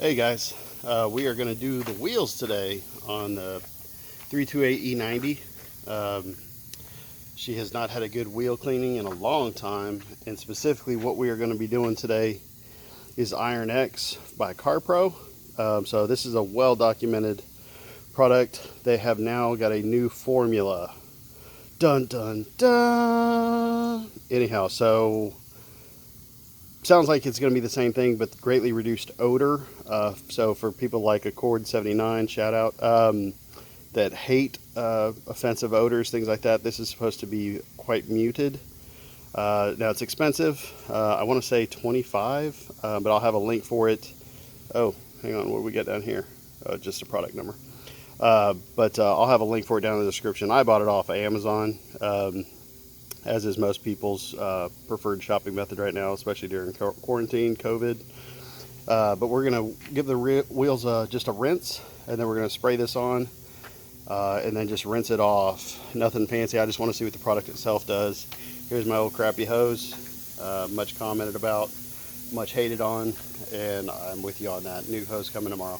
Hey guys, we are going to do the wheels today on the 328 E90. She has not had a good wheel cleaning in a long time, and specifically what we are going to be doing today is IronX by CarPro. So this is a well-documented product. They have now got a new formula. Dun dun dun! Anyhow, so sounds like it's going to be the same thing, but greatly reduced odor. So for people like Accord79, shout out, that hate offensive odors, things like that, this is supposed to be quite muted. Now it's expensive. I want to say $25, but I'll have a link for it. Oh, hang on, what do we get down here? Just a product number. But I'll have a link for it down in the description. I bought it off of Amazon. As is most people's preferred shopping method right now, especially during quarantine, COVID. But we're going to give the wheels just a rinse, and then we're going to spray this on, and then just rinse it off. Nothing fancy, I just want to see what the product itself does. Here's my old crappy hose, much commented about, much hated on, and I'm with you on that. New hose coming tomorrow.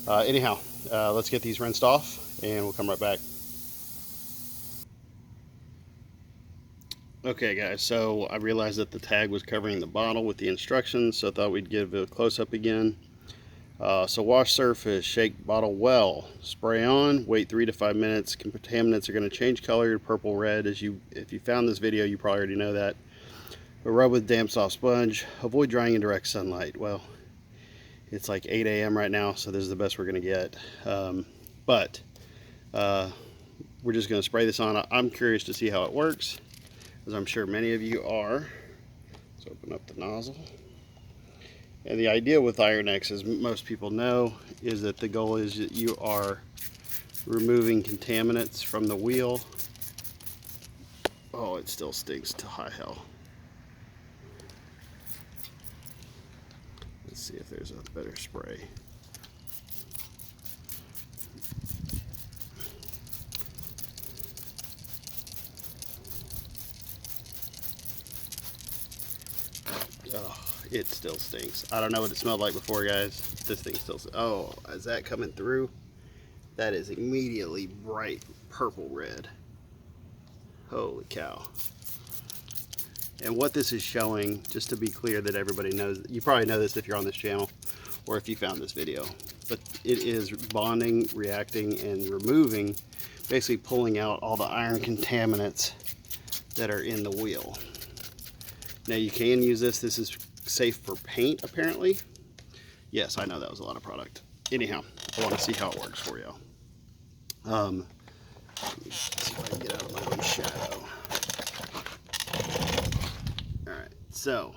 Anyhow, let's get these rinsed off, and we'll come right back. Okay guys, so I realized that the tag was covering the bottle with the instructions, so I thought we'd give a close-up again. So wash surface, shake bottle well, spray on, wait 3 to 5 minutes. Contaminants are going to change color to purple red. If you found this video, you probably already know that. But rub with damp soft sponge. Avoid drying in direct sunlight. Well, it's like 8 a.m. right now, so this is the best we're going to get. We're just going to spray this on. I'm curious to see how it works, as I'm sure many of you are. Let's open up the nozzle. And the idea with IronX, as most people know, is that the goal is that you are removing contaminants from the wheel. Oh, it still stinks to high hell. Let's see if there's a better spray. Oh, it still stinks. I don't know what it smelled like before, guys. This thing still... Oh, is that coming through? That is immediately bright purple red. Holy cow. And what this is showing, just to be clear that everybody knows, you probably know this if you're on this channel or if you found this video, but it is bonding, reacting, and removing, basically pulling out all the iron contaminants that are in the wheel. Now you can use this. This is safe for paint, apparently. Yes, I know that was a lot of product. Anyhow, I want to see how it works for you. Let me see if I can get out of my own shadow. Alright, so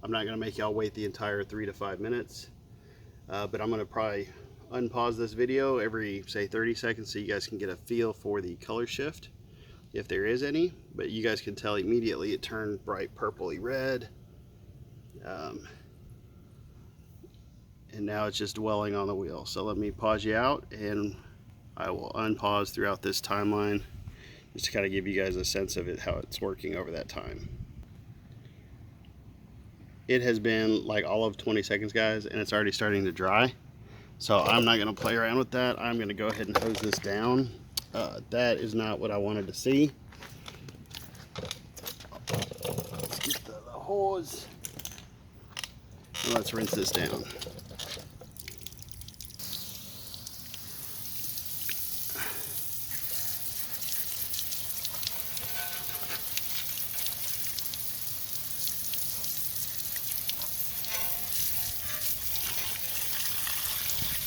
I'm not going to make y'all wait the entire 3 to 5 minutes, but I'm going to probably unpause this video every, say, 30 seconds so you guys can get a feel for the color shift, if there is any. But you guys can tell immediately it turned bright purpley red, and now it's just dwelling on the wheel. So let me pause you out, and I will unpause throughout this timeline just to kind of give you guys a sense of it, how it's working over that time. It has been like all of 20 seconds, guys, and it's already starting to dry. So I'm not going to play around with that. I'm going to go ahead and hose this down. That is not what I wanted to see. Let's get the hose, and let's rinse this down.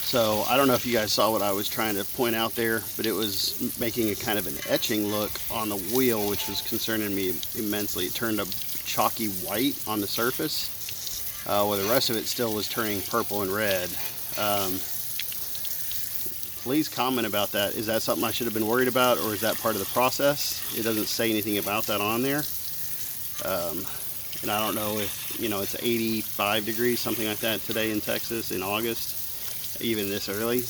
So I don't know if you guys saw what I was trying to point out there, but it was making a kind of an etching look on the wheel, which was concerning me immensely. It turned a chalky white on the surface, while the rest of it still was turning purple and red. Please comment about that. Is that something I should have been worried about, or is that part of the process? It doesn't say anything about that on there. And I don't know if, you know, it's 85 degrees, something like that today in Texas in August, even this early,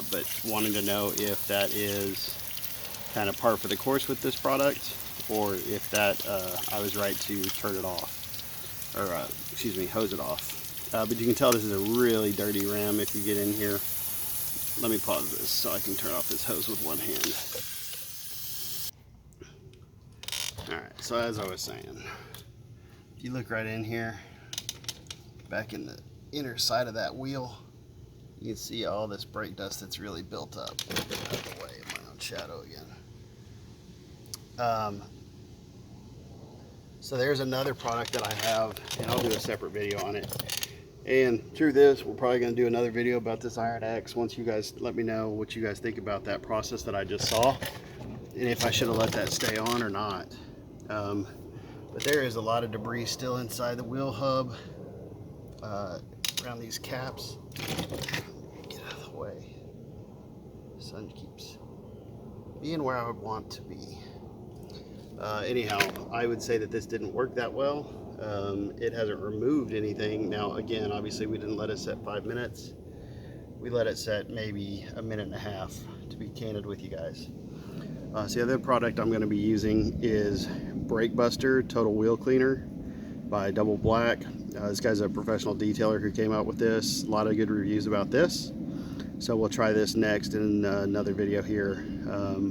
but wanting to know if that is kind of par for the course with this product, or if that I was right to turn it off. or excuse me, hose it off. But you can tell this is a really dirty rim if you get in here. Let me pause this so I can turn off this hose with one hand. Alright, so as I was saying, if you look right in here, back in the inner side of that wheel, you can see all this brake dust that's really built up. Get out of the way of my own shadow again. So there's another product that I have, and I'll do a separate video on it. And through this, we're probably going to do another video about this IronX once you guys let me know what you guys think about that process that I just saw, and if I should have let that stay on or not. But there is a lot of debris still inside the wheel hub, around these caps. Get out of the way. The sun keeps being where I would want to be. Anyhow, I would say that this didn't work that well. It hasn't removed anything. Now, again, obviously we didn't let it set 5 minutes. We let it set maybe a minute and a half, to be candid with you guys. So the other product I'm going to be using is Brake Buster Total Wheel Cleaner by Double Black. This guy's a professional detailer who came out with this. A lot of good reviews about this. So we'll try this next in another video here,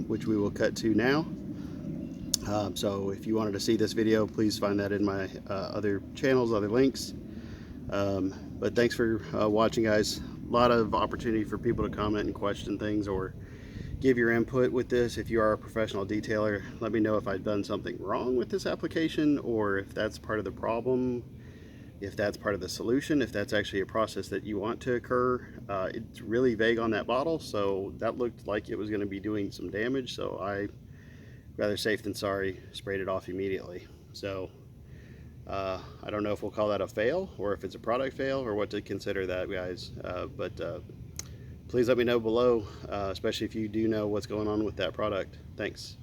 which we will cut to now. So if you wanted to see this video, please find that in my other channels, other links. But thanks for watching, guys. A lot of opportunity for people to comment and question things or give your input with this. If you are a professional detailer, let me know if I've done something wrong with this application, or if that's part of the problem, if that's part of the solution, if that's actually a process that you want to occur. It's really vague on that bottle, so that looked like it was going to be doing some damage, so I, rather safe than sorry, sprayed it off immediately. So I don't know if we'll call that a fail, or if it's a product fail, or what to consider that, guys. But please let me know below, especially if you do know what's going on with that product. Thanks.